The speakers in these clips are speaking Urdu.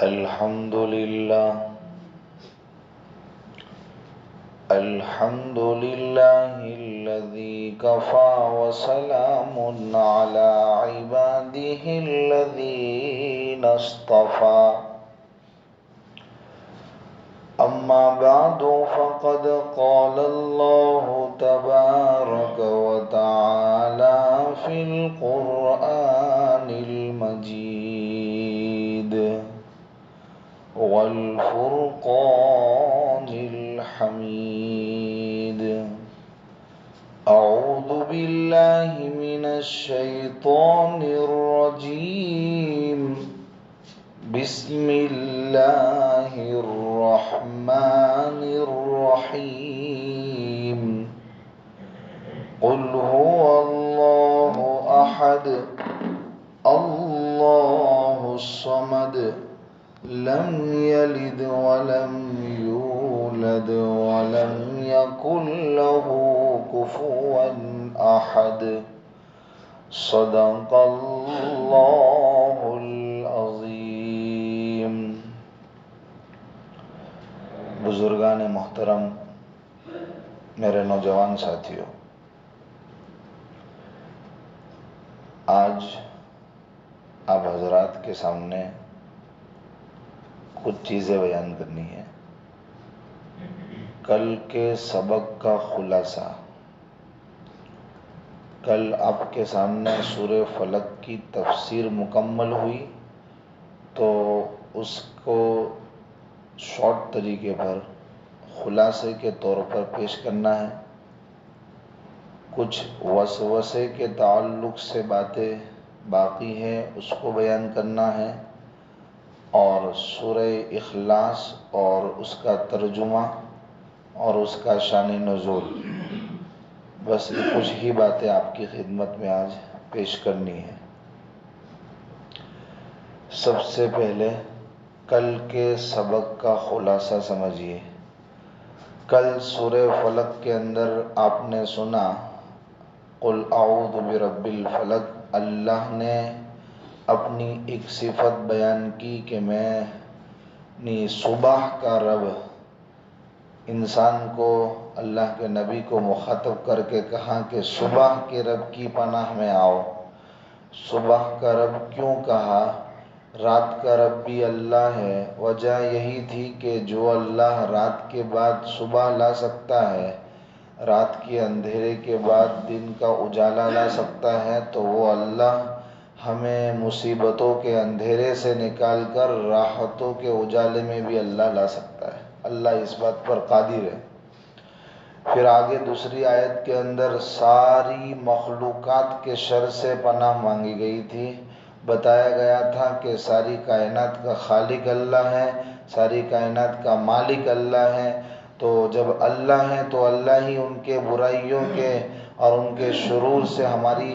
الحمد لله الذي كفى وسلام على عباده الذين اصطفى أما بعد فقد قال الله تبارك وتعالى في القرآن المجيد والفرقان الحميد. أعوذ بالله من الشيطان الرجيم. بسم الله الرحمن الرحيم. قل هو الله أحد الله الصمد لم يلد ولم يولد ولم يكن له كفوا أحد. صدق الله العظيم. بزرگان محترم، میرے نوجوان ساتھیوں، آج آپ حضرات کے سامنے کچھ چیزیں بیان کرنی ہے. کل کے سبق کا خلاصہ. کل آپ کے سامنے سورہ فلق کی تفسیر مکمل ہوئی تو اس کو شارٹ طریقے پر خلاصے کے طور پر پیش کرنا ہے. کچھ وسوسے کے تعلق سے باتیں باقی ہیں، اس کو بیان کرنا ہے، اور سورہ اخلاص اور اس کا ترجمہ اور اس کا شان نزول، بس یہ کچھ ہی باتیں آپ کی خدمت میں آج پیش کرنی ہے. سب سے پہلے کل کے سبق کا خلاصہ سمجھیے. کل سورہ فلق کے اندر آپ نے سنا قل اعوذ برب الفلق. اللہ نے اپنی ایک صفت بیان کی کہ میں صبح کا رب. انسان کو اللہ کے نبی کو مخاطب کر کے کہا کہ صبح کے رب کی پناہ میں آؤ. صبح کا رب کیوں کہا؟ رات کا رب بھی اللہ ہے. وجہ یہی تھی کہ جو اللہ رات کے بعد صبح لا سکتا ہے، رات کے اندھیرے کے بعد دن کا اجالا لا سکتا ہے، تو وہ اللہ ہمیں مصیبتوں کے اندھیرے سے نکال کر راحتوں کے اجالے میں بھی اللہ لا سکتا ہے. اللہ اس بات پر قادر ہے. پھر آگے دوسری آیت کے اندر ساری مخلوقات کے شر سے پناہ مانگی گئی تھی. بتایا گیا تھا کہ ساری کائنات کا خالق اللہ ہے، ساری کائنات کا مالک اللہ ہے. تو جب اللہ ہے تو اللہ ہی ان کے برائیوں کے اور ان کے شرور سے ہماری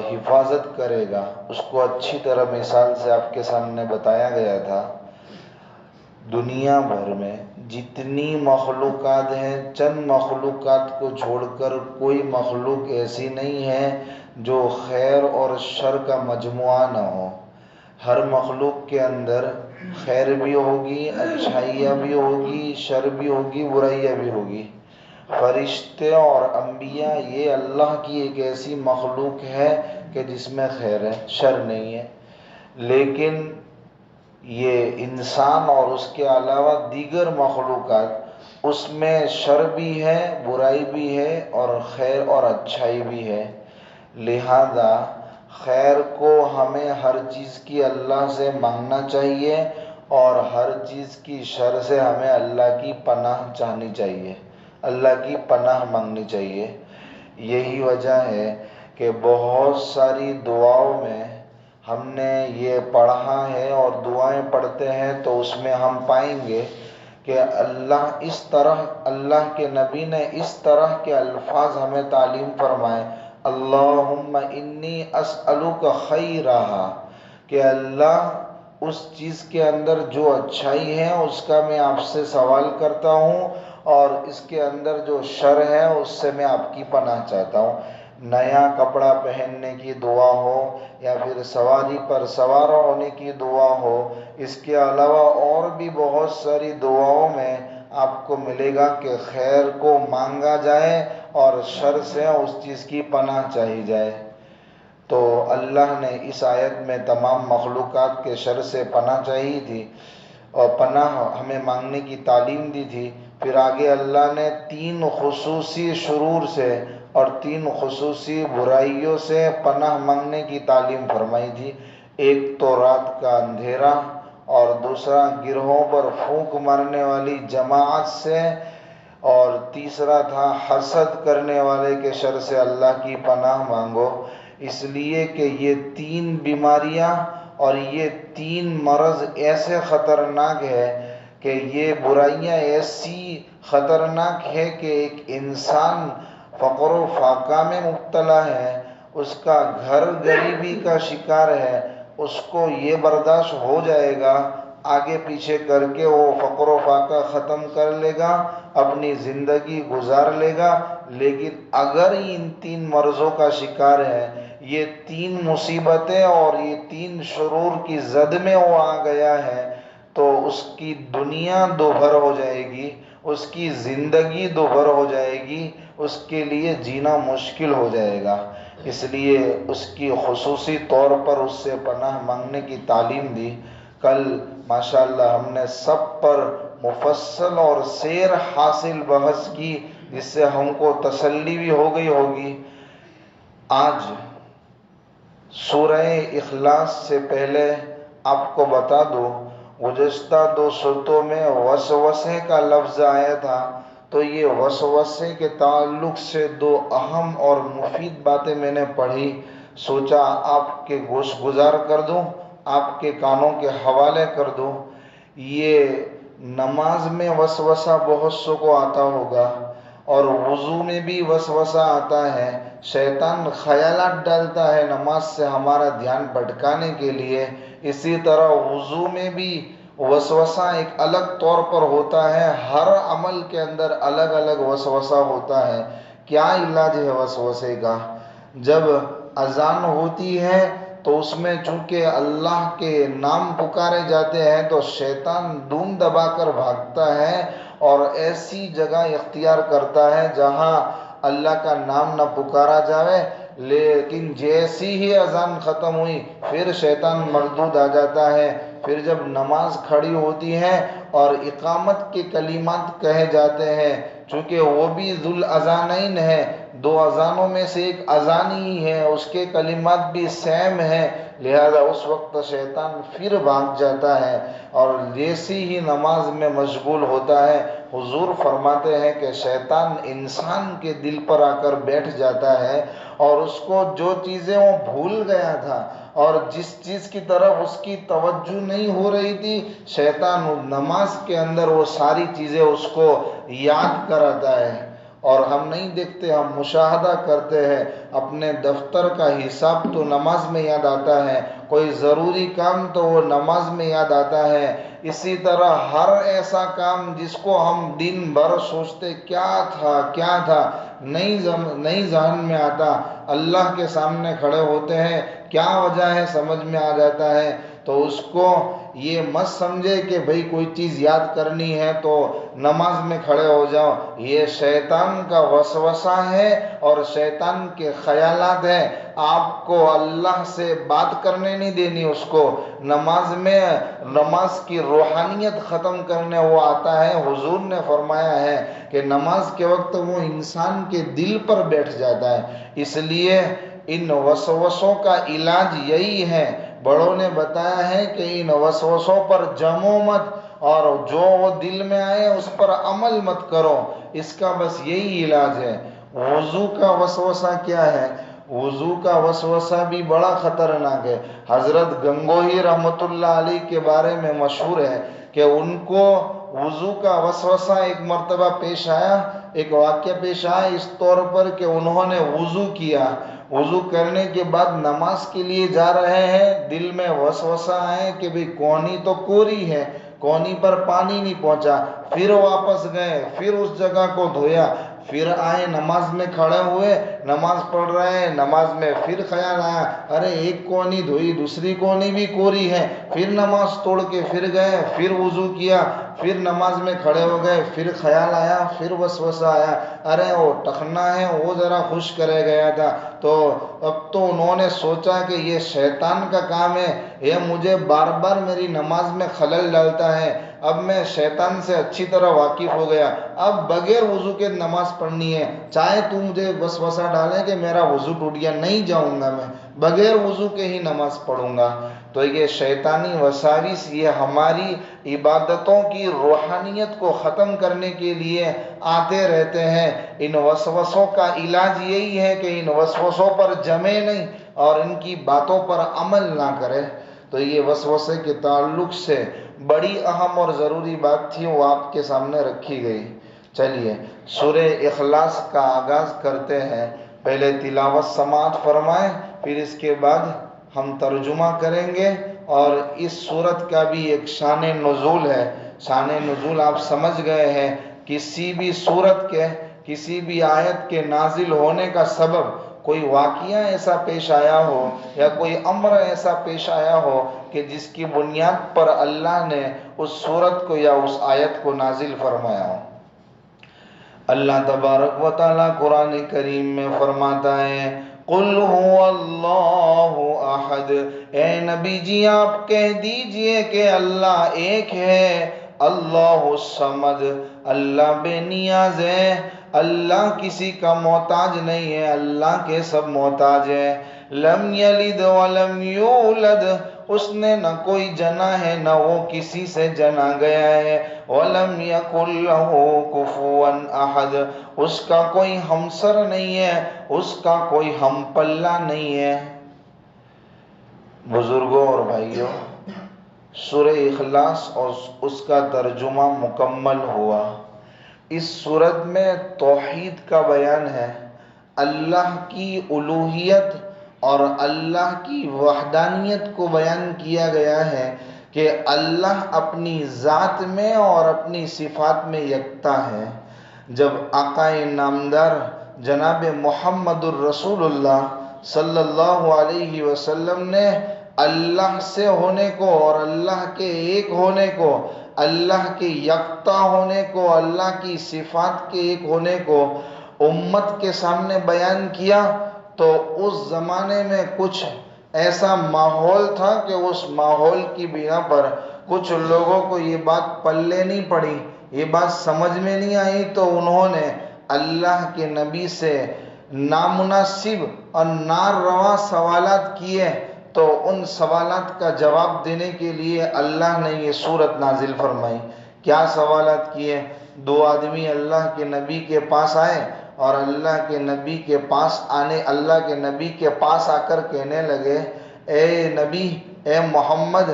حفاظت کرے گا. اس کو اچھی طرح مثال سے آپ کے سامنے بتایا گیا تھا. دنیا بھر میں جتنی مخلوقات ہیں، چند مخلوقات کو چھوڑ کر کوئی مخلوق ایسی نہیں ہے جو خیر اور شر کا مجموعہ نہ ہو. ہر مخلوق کے اندر خیر بھی ہوگی، اچھائیاں بھی ہوگی، شر بھی ہوگی، برائیاں بھی ہوگی. فرشتے اور انبیاء یہ اللہ کی ایک ایسی مخلوق ہے کہ جس میں خیر ہے، شر نہیں ہے. لیکن یہ انسان اور اس کے علاوہ دیگر مخلوقات، اس میں شر بھی ہے، برائی بھی ہے، اور خیر اور اچھائی بھی ہے. لہذا خیر کو ہمیں ہر چیز کی اللہ سے مانگنا چاہیے، اور ہر چیز کی شر سے ہمیں اللہ کی پناہ چاہنی چاہیے، اللہ کی پناہ مانگنی چاہیے. یہی وجہ ہے کہ بہت ساری دعاؤں میں ہم نے یہ پڑھا ہے اور دعائیں پڑھتے ہیں تو اس میں ہم پائیں گے کہ اللہ اس طرح، اللہ کے نبی نے اس طرح کے الفاظ ہمیں تعلیم فرمائے. اللہم انی اسألک خیرہا، کہ اللہ اس چیز کے اندر جو اچھائی ہے اس کا میں آپ سے سوال کرتا ہوں، اور اس کے اندر جو شر ہے اس سے میں آپ کی پناہ چاہتا ہوں. نیا کپڑا پہننے کی دعا ہو یا پھر سواری پر سوار ہونے کی دعا ہو، اس کے علاوہ اور بھی بہت ساری دعاؤں میں آپ کو ملے گا کہ خیر کو مانگا جائے اور شر سے اس چیز کی پناہ چاہی جائے۔ تو اللہ نے اس آیت میں تمام مخلوقات کے شر سے پناہ چاہی تھی اور پناہ ہمیں مانگنے کی تعلیم دی تھی۔ پھر آگے اللہ نے 3 خصوصی شرور سے اور 3 خصوصی برائیوں سے پناہ مانگنے کی تعلیم فرمائی تھی۔ ایک تو رات کا اندھیرا، اور دوسرا گروہوں پر پھونک مارنے والی جماعت سے، اور تیسرا تھا حسد کرنے والے کے شر سے اللہ کی پناہ مانگو، اس لیے کہ یہ 3 بیماریاں اور یہ 3 مرض ایسے خطرناک ہے کہ یہ برائیاں ایسی خطرناک ہے کہ ایک انسان فقر و فاقہ میں مبتلا ہے، اس کا گھر غریبی کا شکار ہے، اس کو یہ برداشت ہو جائے گا، آگے پیچھے کر کے وہ فقر و فاقہ ختم کر لے گا، اپنی زندگی گزار لے گا۔ لیکن اگر ان 3 مرضوں کا شکار ہے، یہ 3 مصیبتیں اور یہ 3 شرور کی زد میں وہ آ گیا ہے، تو اس کی دنیا دوبھر ہو جائے گی، اس کی زندگی دوبھر ہو جائے گی، اس کے لیے جینا مشکل ہو جائے گا۔ اس لیے اس کی خصوصی طور پر اس سے پناہ مانگنے کی تعلیم دی۔ کل ماشاءاللہ ہم نے سب پر مفصل اور سیر حاصل بحث کی، جس سے ہم کو تسلی بھی ہو گئی ہوگی۔ آج سورہ اخلاص سے پہلے آپ کو بتا دوں، گزشتہ 2 صورتوں میں وسوسے کا لفظ آیا تھا، تو یہ وسوسے کے تعلق سے 2 اہم اور مفید باتیں میں نے پڑھی، سوچا آپ کے گوش گزار کر دوں، آپ کے کانوں کے حوالے کر دوں۔ یہ نماز میں وسوسہ بہت سو کو آتا ہوگا، اور وضو میں بھی وسوسہ آتا ہے۔ شیطان خیالات ڈالتا ہے نماز سے ہمارا دھیان بھٹکانے کے لیے، اسی طرح وضو میں بھی وسوسہ ایک الگ طور پر ہوتا ہے، ہر عمل کے اندر الگ الگ وسوسہ ہوتا ہے۔ کیا علاج ہے وسوسے کا؟ جب اذان ہوتی ہے تو اس میں چونکہ اللہ کے نام پکارے جاتے ہیں تو شیطان دھون دبا کر بھاگتا ہے اور ایسی جگہ اختیار کرتا ہے جہاں اللہ کا نام نہ پکارا جائے، لیکن جیسی ہی اذان ختم ہوئی پھر شیطان مردود آ جاتا ہے۔ پھر جب نماز کھڑی ہوتی ہے اور اقامت کے کلمات کہے جاتے ہیں، چونکہ وہ بھی ذو الاذانین ہے، 2 اذانوں میں سے ایک اذان ہی ہے، اس کے کلمات بھی سیم ہیں، لہذا اس وقت شیطان پھر بھاگ جاتا ہے اور جیسی ہی نماز میں مشغول ہوتا ہے، حضور فرماتے ہیں کہ شیطان انسان کے دل پر آ کر بیٹھ جاتا ہے، اور اس کو جو چیزیں وہ بھول گیا تھا اور جس چیز کی طرف اس کی توجہ نہیں ہو رہی تھی، شیطان نماز کے اندر وہ ساری چیزیں اس کو یاد کراتا ہے۔ اور ہم نہیں دیکھتے، ہم مشاہدہ کرتے ہیں، اپنے دفتر کا حساب تو نماز میں یاد آتا ہے، کوئی ضروری کام تو وہ نماز میں یاد آتا ہے۔ اسی طرح ہر ایسا کام جس کو ہم دن بھر سوچتے کیا تھا نہیں ذہن میں آتا، اللہ کے سامنے کھڑے ہوتے ہیں کیا وجہ ہے سمجھ میں آ جاتا ہے، تو اس کو یہ مت سمجھے کہ بھئی کوئی چیز یاد کرنی ہے تو نماز میں کھڑے ہو جاؤ، یہ شیطان کا وسوسہ ہے اور شیطان کے خیالات ہیں۔ آپ کو اللہ سے بات کرنے نہیں دینی، اس کو نماز کی روحانیت ختم کرنے وہ آتا ہے۔ حضور نے فرمایا ہے کہ نماز کے وقت وہ انسان کے دل پر بیٹھ جاتا ہے، اس لیے ان وسوسوں کا علاج یہی ہے۔ بڑوں نے بتایا ہے کہ ان وسوسوں پر جمو مت، اور جو وہ دل میں آئے اس پر عمل مت کرو، اس کا بس یہی علاج ہے۔ وضو کا وسوسہ کیا ہے؟ وضو کا وسوسہ بھی بڑا خطرناک ہے۔ حضرت گنگوہی رحمۃ اللہ علیہ کے بارے میں مشہور ہے کہ ان کو وضو کا وسوسہ ایک مرتبہ پیش آیا، ایک واقعہ پیش آیا اس طور پر کہ انہوں نے وضو کیا، وضو کرنے کے بعد نماز کے لیے جا رہے ہیں، دل میں وسوسہ آئے کہ بھئی کونی تو کوری ہے، کونی پر پانی نہیں پہنچا، پھر واپس گئے، پھر اس جگہ کو دھویا، پھر آئے نماز میں کھڑے ہوئے، نماز پڑھ رہے ہیں، نماز میں پھر خیال آیا ارے ایک کونی دھوئی دوسری کونی بھی کوری ہے، پھر نماز توڑ کے پھر گئے، پھر وضو کیا، پھر نماز میں کھڑے ہو گئے، پھر خیال آیا، پھر وسوسہ آیا ارے وہ ٹخنا ہے وہ ذرا خوش کرے گیا تھا، تو اب تو انہوں نے سوچا کہ یہ شیطان کا کام ہے، یہ مجھے بار بار میری نماز میں خلل ڈالتا ہے، اب میں شیطان سے اچھی طرح واقف ہو گیا، اب بغیر وضو کے نماز پڑھنی ہے، چاہے تو مجھے وسوسہ ڈالے کہ میرا وضو ٹوٹ گیا، نہیں جاؤں گا، میں بغیر وضو کے ہی نماز پڑھوں گا۔ تو یہ شیطانی وساوس یہ ہماری عبادتوں کی روحانیت کو ختم کرنے کے لیے آتے رہتے ہیں۔ ان وسوسوں کا علاج یہی ہے کہ ان وسوسوں پر جمے نہیں اور ان کی باتوں پر عمل نہ کرے۔ تو یہ وسوسے کے تعلق سے بڑی اہم اور ضروری بات تھی، وہ آپ کے سامنے رکھی گئی۔ چلیے سورہ اخلاص کا آغاز کرتے ہیں، پہلے تلاوت سماعت فرمائیں، پھر اس کے بعد ہم ترجمہ کریں گے، اور اس سورت کا بھی ایک شان نزول ہے۔ شان نزول آپ سمجھ گئے ہیں، کسی بھی سورت کے کسی بھی آیت کے نازل ہونے کا سبب کوئی واقعہ ایسا پیش آیا ہو یا کوئی امر ایسا پیش آیا ہو کہ جس کی بنیاد پر اللہ نے اس سورت کو یا اس آیت کو نازل فرمایا ہو۔ اللہ تبارک و تعالیٰ قرآن کریم میں فرماتا ہے قُلْ هُوَ اللَّهُ أَحَدٌ، اے نبی جی آپ کہہ دیجئے کہ اللہ ایک ہے، اللہ الصمد، اللہ بے نیاز ہے، اللہ کسی کا محتاج نہیں ہے، اللہ کے سب محتاج ہیں۔ لم یلد ولم یولد، اس نے نہ کوئی جنا ہے نہ وہ کسی سے جنا گیا ہے۔ وَلَمْ يَكُنْ لَهُ كُفُوًا أَحَدٌ، اس کا کوئی ہمسر نہیں ہے، اس کا کوئی ہم پلہ نہیں ہے۔ بزرگوں اور بھائیوں، سورہ اخلاص اور اس کا ترجمہ مکمل ہوا۔ اس سورت میں توحید کا بیان ہے، اللہ کی الوہیت اور اللہ کی وحدانیت کو بیان کیا گیا ہے کہ اللہ اپنی ذات میں اور اپنی صفات میں یکتا ہے۔ جب آقا نامدار جناب محمد الرسول اللہ صلی اللہ علیہ وسلم نے اللہ سے ہونے کو اور اللہ کے ایک ہونے کو، اللہ کے یکتا ہونے کو، اللہ کی صفات کے ایک ہونے کو امت کے سامنے بیان کیا، تو اس زمانے میں کچھ ایسا ماحول تھا کہ اس ماحول کی بنا پر کچھ لوگوں کو یہ بات پلے نہیں پڑی، یہ بات سمجھ میں نہیں آئی، تو انہوں نے اللہ کے نبی سے نامناسب اور ناروا سوالات کیے، تو ان سوالات کا جواب دینے کے لیے اللہ نے یہ سورت نازل فرمائی۔ کیا سوالات کیے؟ دو آدمی اللہ کے نبی کے پاس آئے اور اللہ کے نبی کے پاس آ کر کہنے لگے اے نبی، اے محمد،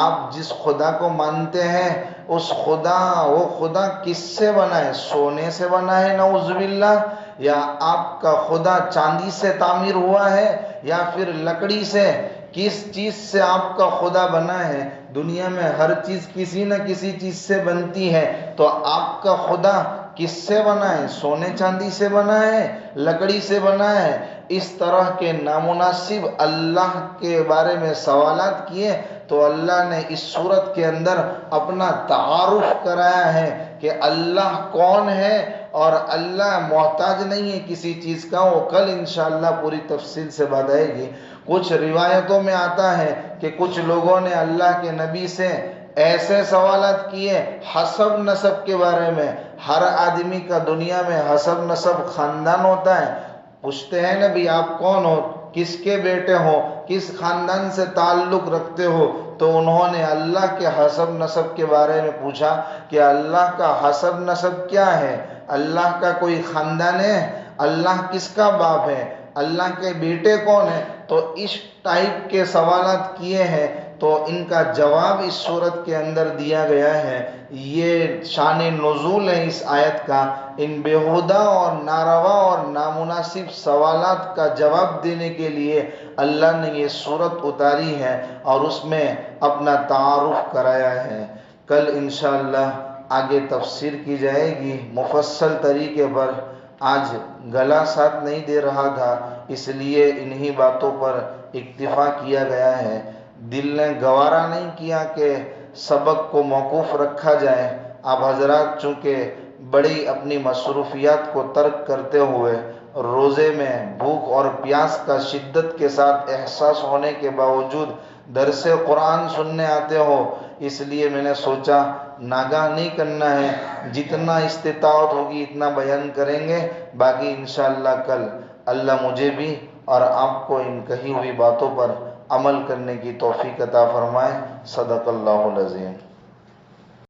آپ جس خدا کو مانتے ہیں اس وہ خدا کس سے بنا ہے؟ سونے سے بنا ہے نعوذ باللہ، یا آپ کا خدا چاندی سے تعمیر ہوا ہے یا پھر لکڑی سے؟ کس چیز سے آپ کا خدا بنا ہے؟ دنیا میں ہر چیز کسی نہ کسی چیز سے بنتی ہے، تو آپ کا خدا کس سے بنا ہے؟ سونے چاندی سے بنا ہے؟ لکڑی سے بنا ہے؟ اس طرح کے نامناسب اللہ کے بارے میں سوالات کیے، تو اللہ نے اس سورت کے اندر اپنا تعارف کرایا ہے کہ اللہ کون ہے، اور اللہ محتاج نہیں ہے کسی چیز کا۔ وہ کل انشاءاللہ پوری تفصیل سے بات آئے گی۔ کچھ روایتوں میں آتا ہے کہ کچھ لوگوں نے اللہ کے نبی سے ایسے سوالات کیے حسب نسب کے بارے میں۔ ہر آدمی کا دنیا میں حسب نسب خاندان ہوتا ہے، پوچھتے ہیں نبی آپ کون ہو، کس کے بیٹے ہو، کس خاندان سے تعلق رکھتے ہو، تو انہوں نے اللہ کے حسب نسب کے بارے میں پوچھا کہ اللہ کا حسب نسب کیا ہے، اللہ کا کوئی خاندان ہے، اللہ کس کا باپ ہے، اللہ کے بیٹے کون ہیں؟ تو اس ٹائپ کے سوالات کیے ہیں، تو ان کا جواب اس سورت کے اندر دیا گیا ہے۔ یہ شان نزول ہے اس آیت کا، ان بیہودہ اور ناروا اور نامناسب سوالات کا جواب دینے کے لیے اللہ نے یہ سورت اتاری ہے اور اس میں اپنا تعارف کرایا ہے۔ کل انشاءاللہ آگے تفسیر کی جائے گی مفصل طریقے پر۔ آج گلا ساتھ نہیں دے رہا تھا، اس لیے انہی باتوں پر اکتفا کیا گیا ہے۔ دل نے گوارا نہیں کیا کہ سبق کو موقوف رکھا جائے۔ آپ حضرات چونکہ بڑی اپنی مصروفیات کو ترک کرتے ہوئے روزے میں بھوک اور پیاس کا شدت کے ساتھ احساس ہونے کے باوجود درس قرآن سننے آتے ہو، اس لیے میں نے سوچا ناگاہ نہیں کرنا ہے، جتنا استطاعت ہوگی اتنا بیان کریں گے، باقی انشاءاللہ کل اللہ مجھے بھی اور آپ کو ان کہی ہوئی باتوں پر عمل کرنے کی توفیق عطا فرمائے۔ صدق اللہ العظیم۔